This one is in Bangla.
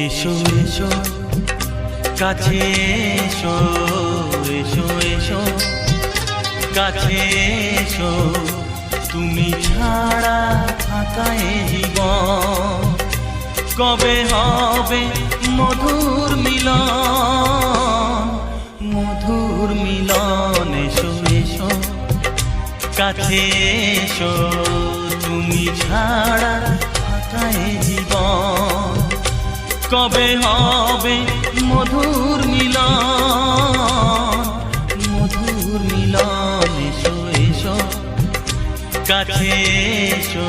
এসো এসো কাছে এসো, এসো এসো কাছে এসো, তুমি ছাড়া ফাঁকা এ জীবন, কবে হবে মধুর মিলন, মধুর মিলন। এসো এসো কাছে এসো, তুমি ছাড়া ফাঁকা এ জীবন, কবে হবে মধুর মিলন, মধুর মিলন। এসো এসো কাছে এসো।